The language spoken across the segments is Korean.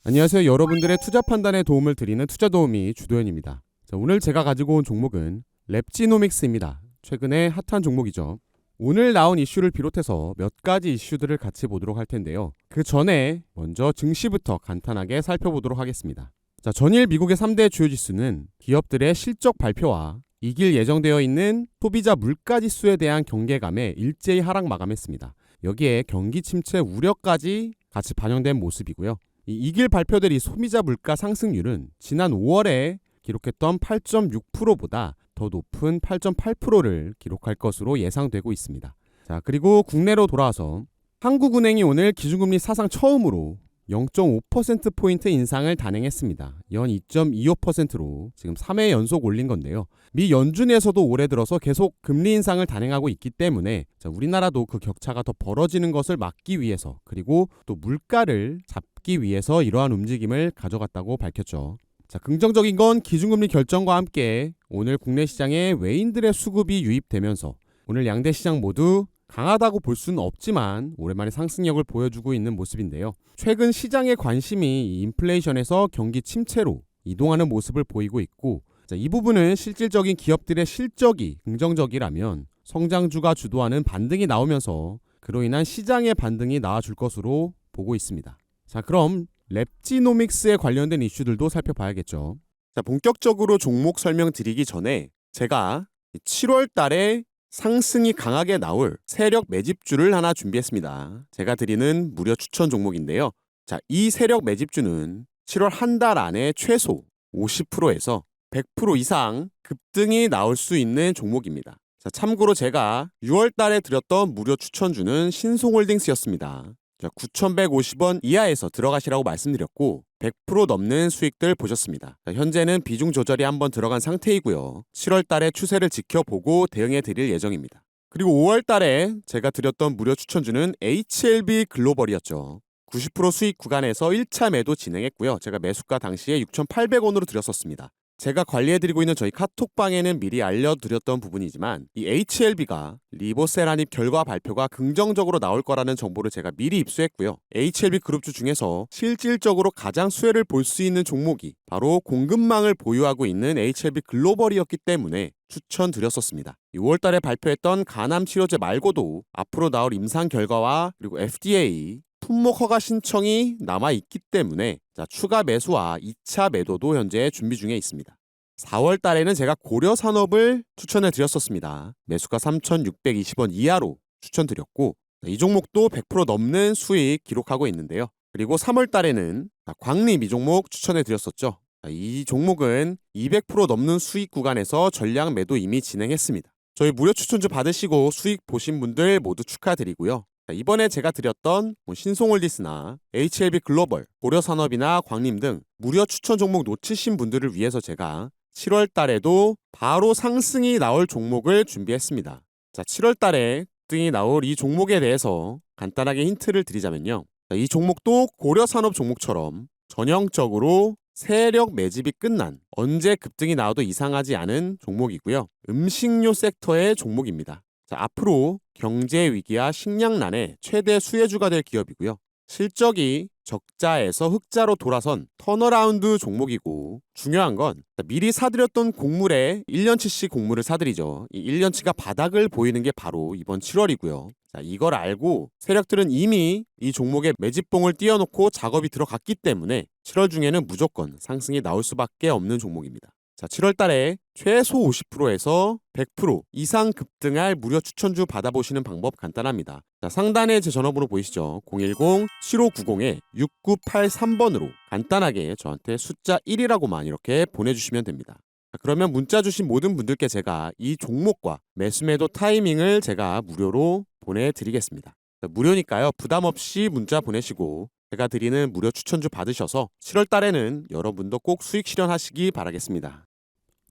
안녕하세요. 여러분들의 투자 판단에 도움을 드리는 투자도우미 주도현입니다. 자, 오늘 제가 가지고 온 종목은 랩지노믹스입니다. 최근에 핫한 종목이죠. 오늘 나온 이슈를 비롯해서 몇 가지 이슈들을 같이 보도록 할 텐데요. 그 전에 먼저 증시부터 간단하게 살펴보도록 하겠습니다. 자, 전일 미국의 3대 주요 지수는 기업들의 실적 발표와 이길 예정되어 있는 소비자 물가지수에 대한 경계감에 일제히 하락 마감했습니다. 여기에 경기 침체 우려까지 같이 반영된 모습이고요. 이길 발표될 이 소비자 물가 상승률은 지난 5월에 기록했던 8.6%보다 더 높은 8.8%를 기록할 것으로 예상되고 있습니다. 자, 그리고 국내로 돌아와서 한국은행이 오늘 기준금리 사상 처음으로 0.5%포인트 인상을 단행했습니다. 연 2.25%로 지금 3회 연속 올린 건데요. 미 연준에서도 올해 들어서 계속 금리 인상을 단행하고 있기 때문에 우리나라도 그 격차가 더 벌어지는 것을 막기 위해서, 그리고 또 물가를 잡기 위해서 이러한 움직임을 가져갔다고 밝혔죠. 자, 긍정적인 건 기준금리 결정과 함께 오늘 국내 시장에 외인들의 수급이 유입되면서 오늘 양대 시장 모두 강하다고 볼 수는 없지만 오랜만에 상승력을 보여주고 있는 모습인데요. 최근 시장의 관심이 이 인플레이션에서 경기 침체로 이동하는 모습을 보이고 있고, 자, 이 부분은 실질적인 기업들의 실적이 긍정적이라면 성장주가 주도하는 반등이 나오면서 그로 인한 시장의 반등이 나와줄 것으로 보고 있습니다. 자, 그럼 랩지노믹스에 관련된 이슈들도 살펴봐야겠죠. 자, 본격적으로 종목 설명드리기 전에 제가 7월 달에 상승이 강하게 나올 세력 매집주를 하나 준비했습니다. 제가 드리는 무료 추천 종목인데요. 자, 이 세력 매집주는 7월 한 달 안에 최소 50%에서 100% 이상 급등이 나올 수 있는 종목입니다. 자, 참고로 제가 6월 달에 드렸던 무료 추천주는 신송홀딩스였습니다. 9,150원 이하에서 들어가시라고 말씀드렸고 100% 넘는 수익들 보셨습니다. 현재는 비중 조절이 한번 들어간 상태이고요. 7월 달에 추세를 지켜보고 대응해 드릴 예정입니다. 그리고 5월 달에 제가 드렸던 무료 추천주는 HLB 글로벌이었죠. 90% 수익 구간에서 1차 매도 진행했고요. 제가 매수가 당시에 6,800원으로 드렸었습니다. 제가 관리해드리고 있는 저희 카톡방에는 미리 알려드렸던 부분이지만 이 HLB가 리보세라닙 결과 발표가 긍정적으로 나올 거라는 정보를 제가 미리 입수했고요. HLB 그룹주 중에서 실질적으로 가장 수혜를 볼 수 있는 종목이 바로 공급망을 보유하고 있는 HLB 글로벌이었기 때문에 추천드렸었습니다. 6월달에 발표했던 간암 치료제 말고도 앞으로 나올 임상 결과와 그리고 FDA 품목 허가 신청이 남아있기 때문에 추가 매수와 2차 매도도 현재 준비 중에 있습니다. 4월 달에는 제가 고려산업을 추천해 드렸었습니다. 매수가 3,620원 이하로 추천드렸고 이 종목도 100% 넘는 수익 기록하고 있는데요. 그리고 3월 달에는 광림 이 종목 추천해 드렸었죠. 이 종목은 200% 넘는 수익 구간에서 전량 매도 이미 진행했습니다. 저희 무료 추천주 받으시고 수익 보신 분들 모두 축하드리고요. 이번에 제가 드렸던 신송홀디스나 HLB 글로벌, 고려산업이나 광림 등 무료 추천 종목 놓치신 분들을 위해서 제가 7월 달에도 바로 상승이 나올 종목을 준비했습니다. 자, 7월 달에 등이 나올 이 종목에 대해서 간단하게 힌트를 드리자면요. 이 종목도 고려산업 종목처럼 전형적으로 세력 매집이 끝난 언제 급등이 나와도 이상하지 않은 종목이고요. 음식료 섹터의 종목입니다. 자, 앞으로 경제 위기와 식량난의 최대 수혜주가 될 기업이고요. 실적이 적자에서 흑자로 돌아선 턴어라운드 종목이고, 중요한 건 미리 사드렸던 곡물에 1년치씩 곡물을 사드리죠. 이 1년치가 바닥을 보이는 게 바로 이번 7월이고요. 자, 이걸 알고 세력들은 이미 이 종목에 매집봉을 띄워놓고 작업이 들어갔기 때문에 7월 중에는 무조건 상승이 나올 수밖에 없는 종목입니다. 자, 7월 달에 최소 50%에서 100% 이상 급등할 무료 추천주 받아보시는 방법 간단합니다. 자, 상단에 제 전화번호 보이시죠? 010-7590-6983번으로 간단하게 저한테 숫자 1이라고만 이렇게 보내주시면 됩니다. 자, 그러면 문자 주신 모든 분들께 제가 이 종목과 매수매도 타이밍을 제가 무료로 보내드리겠습니다. 자, 무료니까요. 부담 없이 문자 보내시고 제가 드리는 무료 추천주 받으셔서 7월 달에는 여러분도 꼭 수익 실현하시기 바라겠습니다.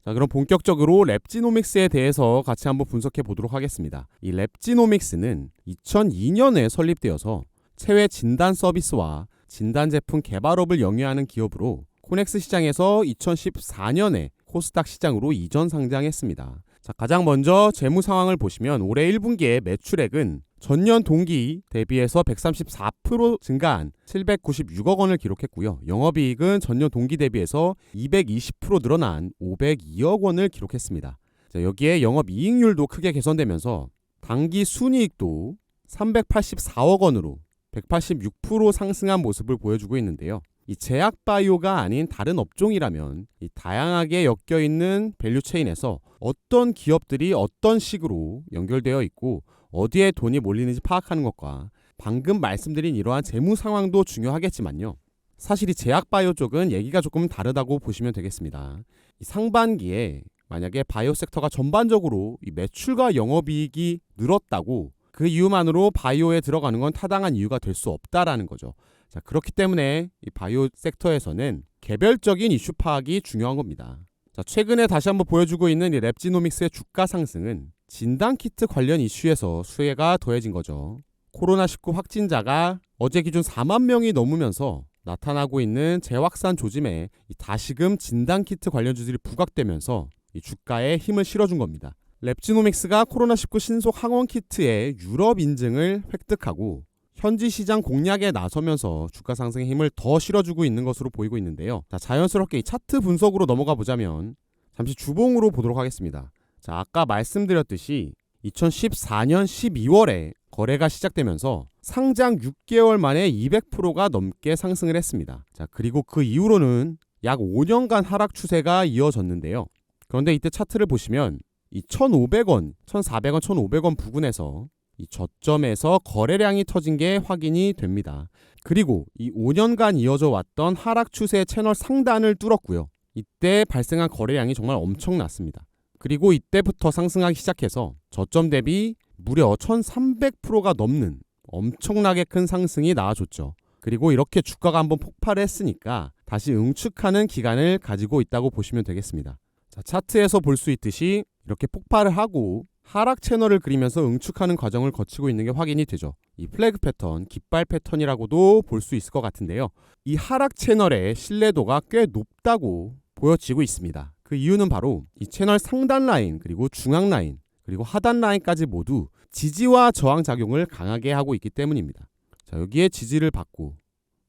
자, 그럼 본격적으로 랩지노믹스에 대해서 같이 한번 분석해 보도록 하겠습니다. 이 랩지노믹스는 2002년에 설립되어서 체외 진단 서비스와 진단 제품 개발업을 영위하는 기업으로 코넥스 시장에서 2014년에 코스닥 시장으로 이전 상장했습니다. 자, 가장 먼저 재무 상황을 보시면 올해 1분기의 매출액은 전년 동기 대비해서 134% 증가한 796억 원을 기록했고요. 영업이익은 전년 동기 대비해서 220% 늘어난 502억 원을 기록했습니다. 자, 여기에 영업이익률도 크게 개선되면서 당기 순이익도 384억 원으로 186% 상승한 모습을 보여주고 있는데요. 이 제약바이오가 아닌 다른 업종이라면 이 다양하게 엮여있는 밸류체인에서 어떤 기업들이 어떤 식으로 연결되어 있고 어디에 돈이 몰리는지 파악하는 것과 방금 말씀드린 이러한 재무 상황도 중요하겠지만요. 사실 이 제약바이오 쪽은 얘기가 조금 다르다고 보시면 되겠습니다. 이 상반기에 만약에 바이오 섹터가 전반적으로 이 매출과 영업이익이 늘었다고 그 이유만으로 바이오에 들어가는 건 타당한 이유가 될 수 없다라는 거죠. 자, 그렇기 때문에 이 바이오 섹터에서는 개별적인 이슈 파악이 중요한 겁니다. 자, 최근에 다시 한번 보여주고 있는 이 랩지노믹스의 주가 상승은 진단키트 관련 이슈에서 수혜가 더해진 거죠. 코로나19 확진자가 어제 기준 4만 명이 넘으면서 나타나고 있는 재확산 조짐에 이 다시금 진단키트 관련주들이 부각되면서 이 주가에 힘을 실어준 겁니다. 랩지노믹스가 코로나19 신속 항원 키트의 유럽 인증을 획득하고 현지 시장 공략에 나서면서 주가 상승에 힘을 더 실어주고 있는 것으로 보이고 있는데요. 자, 자연스럽게 이 차트 분석으로 넘어가 보자면 잠시 주봉으로 보도록 하겠습니다. 자, 아까 말씀드렸듯이 2014년 12월에 거래가 시작되면서 상장 6개월 만에 200%가 넘게 상승을 했습니다. 자, 그리고 그 이후로는 약 5년간 하락 추세가 이어졌는데요. 그런데 이때 차트를 보시면 이 1,500원, 1,400원, 1,500원 부근에서 이 저점에서 거래량이 터진 게 확인이 됩니다. 그리고 이 5년간 이어져 왔던 하락 추세 채널 상단을 뚫었고요. 이때 발생한 거래량이 정말 엄청났습니다. 그리고 이때부터 상승하기 시작해서 저점 대비 무려 1,300%가 넘는 엄청나게 큰 상승이 나와줬죠. 그리고 이렇게 주가가 한번 폭발했으니까 다시 응축하는 기간을 가지고 있다고 보시면 되겠습니다. 자, 차트에서 볼 수 있듯이 이렇게 폭발을 하고 하락 채널을 그리면서 응축하는 과정을 거치고 있는 게 확인이 되죠. 이 플래그 패턴, 깃발 패턴이라고도 볼 수 있을 것 같은데요. 이 하락 채널의 신뢰도가 꽤 높다고 보여지고 있습니다. 그 이유는 바로 이 채널 상단 라인, 그리고 중앙 라인, 그리고 하단 라인까지 모두 지지와 저항 작용을 강하게 하고 있기 때문입니다. 자, 여기에 지지를 받고,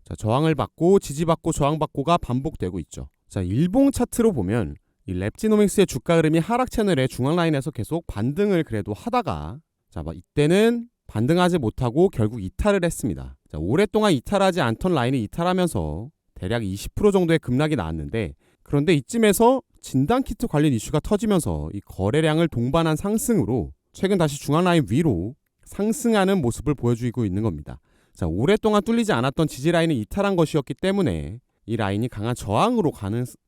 자, 저항을 받고, 지지받고, 저항받고가 반복되고 있죠. 자, 일봉 차트로 보면 이 랩지노믹스의 주가 흐름이 하락 채널의 중앙 라인에서 계속 반등을 그래도 하다가 이때는 반등하지 못하고 결국 이탈을 했습니다. 자, 오랫동안 이탈하지 않던 라인이 이탈하면서 대략 20% 정도의 급락이 나왔는데, 그런데 이쯤에서 진단키트 관련 이슈가 터지면서 이 거래량을 동반한 상승으로 최근 다시 중앙 라인 위로 상승하는 모습을 보여주고 있는 겁니다. 자, 오랫동안 뚫리지 않았던 지지 라인을 이탈한 것이었기 때문에 이 라인이 강한 저항으로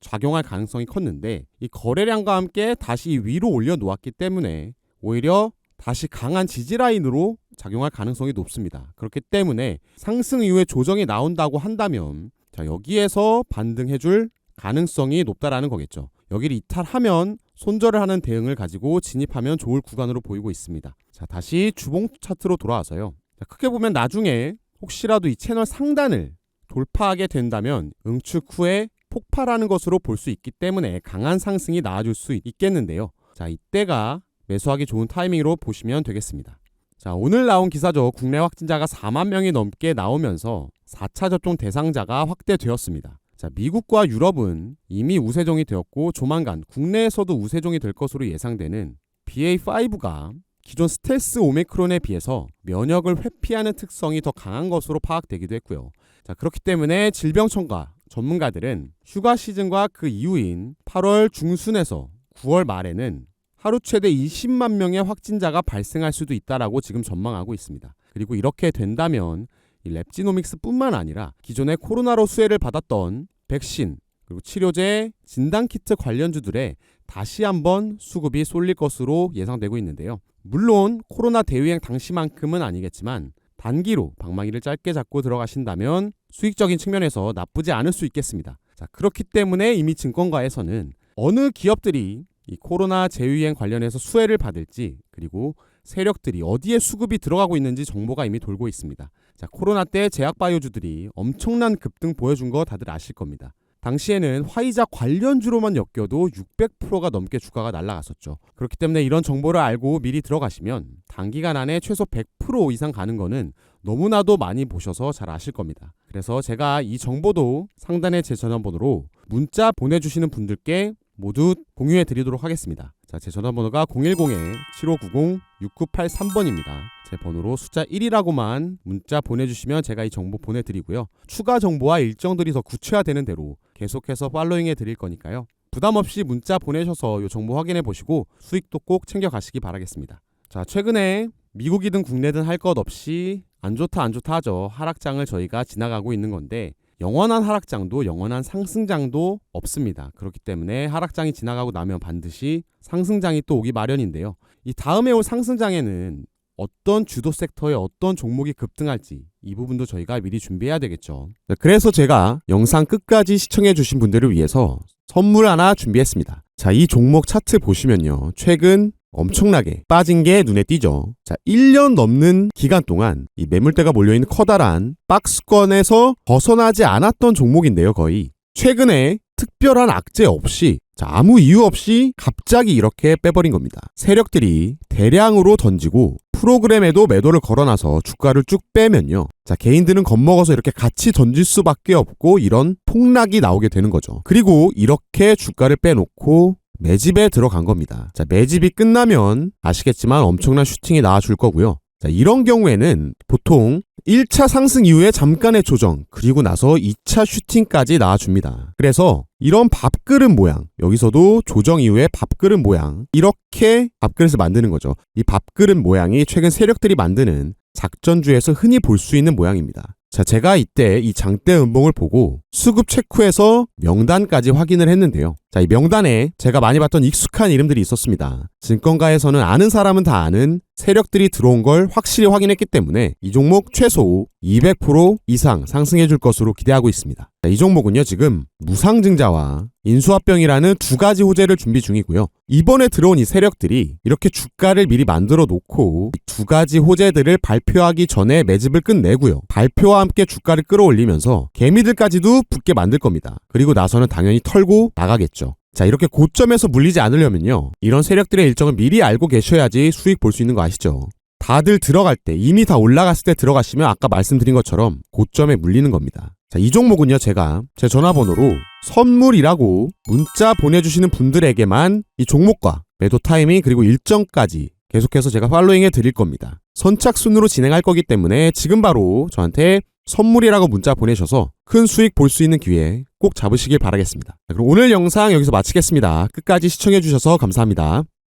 작용할 가능성이 컸는데, 이 거래량과 함께 다시 위로 올려놓았기 때문에 오히려 다시 강한 지지 라인으로 작용할 가능성이 높습니다. 그렇기 때문에 상승 이후에 조정이 나온다고 한다면, 자, 여기에서 반등해줄 가능성이 높다라는 거겠죠. 여기를 이탈하면 손절을 하는 대응을 가지고 진입하면 좋을 구간으로 보이고 있습니다. 자, 다시 주봉 차트로 돌아와서요. 자, 크게 보면 나중에 혹시라도 이 채널 상단을 돌파하게 된다면 응축 후에 폭발하는 것으로 볼 수 있기 때문에 강한 상승이 나와줄 수 있겠는데요. 자, 이때가 매수하기 좋은 타이밍으로 보시면 되겠습니다. 자, 오늘 나온 기사죠. 국내 확진자가 4만 명이 넘게 나오면서 4차 접종 대상자가 확대되었습니다. 자, 미국과 유럽은 이미 우세종이 되었고 조만간 국내에서도 우세종이 될 것으로 예상되는 BA.5가 기존 스텔스 오미크론에 비해서 면역을 회피하는 특성이 더 강한 것으로 파악되기도 했고요. 자, 그렇기 때문에 질병청과 전문가들은 휴가 시즌과 그 이후인 8월 중순에서 9월 말에는 하루 최대 20만 명의 확진자가 발생할 수도 있다라고 지금 전망하고 있습니다. 그리고 이렇게 된다면 이 랩지노믹스뿐만 아니라 기존에 코로나로 수혜를 받았던 백신, 그리고 치료제, 진단키트 관련주들에 다시 한번 수급이 쏠릴 것으로 예상되고 있는데요. 물론 코로나 대유행 당시만큼은 아니겠지만 단기로 방망이를 짧게 잡고 들어가신다면 수익적인 측면에서 나쁘지 않을 수 있겠습니다. 자, 그렇기 때문에 이미 증권가에서는 어느 기업들이 이 코로나 재유행 관련해서 수혜를 받을지, 그리고 세력들이 어디에 수급이 들어가고 있는지 정보가 이미 돌고 있습니다. 자, 코로나 때 제약바이오주들이 엄청난 급등 보여준 거 다들 아실 겁니다. 당시에는 화이자 관련주로만 엮여도 600%가 넘게 주가가 날아갔었죠. 그렇기 때문에 이런 정보를 알고 미리 들어가시면 단기간 안에 최소 100% 이상 가는 거는 너무나도 많이 보셔서 잘 아실 겁니다. 그래서 제가 이 정보도 상단에 제 전화번호로 문자 보내주시는 분들께 모두 공유해 드리도록 하겠습니다. 자, 제 전화번호가 010-7590-6983번입니다. 제 번호로 숫자 1이라고만 문자 보내주시면 제가 이 정보 보내드리고요. 추가 정보와 일정들이 더 구체화되는 대로 계속해서 팔로잉해 드릴 거니까요. 부담 없이 문자 보내셔서 이 정보 확인해 보시고 수익도 꼭 챙겨가시기 바라겠습니다. 자, 최근에 미국이든 국내든 할 것 없이 안 좋다 하죠. 하락장을 저희가 지나가고 있는 건데 영원한 하락장도 영원한 상승장도 없습니다. 그렇기 때문에 하락장이 지나가고 나면 반드시 상승장이 또 오기 마련인데요. 이 다음에 올 상승장에는 어떤 주도 섹터의 어떤 종목이 급등할지 이 부분도 저희가 미리 준비해야 되겠죠. 그래서 제가 영상 끝까지 시청해 주신 분들을 위해서 선물 하나 준비했습니다. 자, 이 종목 차트 보시면요. 최근 엄청나게 빠진 게 눈에 띄죠. 자, 1년 넘는 기간 동안 이 매물대가 몰려있는 커다란 박스권에서 벗어나지 않았던 종목인데요. 거의 최근에 특별한 악재 없이 아무 이유 없이 갑자기 이렇게 빼버린 겁니다. 세력들이 대량으로 던지고 프로그램에도 매도를 걸어놔서 주가를 쭉 빼면요. 자, 개인들은 겁먹어서 이렇게 같이 던질 수밖에 없고 이런 폭락이 나오게 되는 거죠. 그리고 이렇게 주가를 빼놓고 매집에 들어간 겁니다. 자, 매집이 끝나면 아시겠지만 엄청난 슈팅이 나와줄 거고요. 자, 이런 경우에는 보통 1차 상승 이후에 잠깐의 조정, 그리고 나서 2차 슈팅까지 나와줍니다. 그래서 이런 밥그릇 모양, 여기서도 조정 이후에 밥그릇 모양, 이렇게 밥그릇을 만드는 거죠. 이 밥그릇 모양이 최근 세력들이 만드는 작전주에서 흔히 볼 수 있는 모양입니다. 자, 제가 이때 이 장대 음봉을 보고 수급 체크해서 명단까지 확인을 했는데요. 자, 이 명단에 제가 많이 봤던 익숙한 이름들이 있었습니다. 증권가에서는 아는 사람은 다 아는 세력들이 들어온 걸 확실히 확인했기 때문에 이 종목 최소 200% 이상 상승해 줄 것으로 기대하고 있습니다. 자, 이 종목은요, 지금 무상증자와 인수합병이라는 두 가지 호재를 준비 중이고요. 이번에 들어온 이 세력들이 이렇게 주가를 미리 만들어 놓고 두 가지 호재들을 발표하기 전에 매집을 끝내고요. 발표와 함께 주가를 끌어올리면서 개미들까지도 붙게 만들 겁니다. 그리고 나서는 당연히 털고 나가겠죠. 자, 이렇게 고점에서 물리지 않으려면요. 이런 세력들의 일정을 미리 알고 계셔야지 수익 볼 수 있는 거 아시죠? 다들 들어갈 때, 이미 다 올라갔을 때 들어가시면 아까 말씀드린 것처럼 고점에 물리는 겁니다. 자, 이 종목은요, 제가 제 전화번호로 선물이라고 문자 보내주시는 분들에게만 이 종목과 매도 타이밍 그리고 일정까지 계속해서 제가 팔로잉해 드릴 겁니다. 선착순으로 진행할 거기 때문에 지금 바로 저한테 선물이라고 문자 보내셔서 큰 수익 볼 수 있는 기회 꼭 잡으시길 바라겠습니다. 자, 그럼 오늘 영상 여기서 마치겠습니다. 끝까지 시청해 주셔서 감사합니다.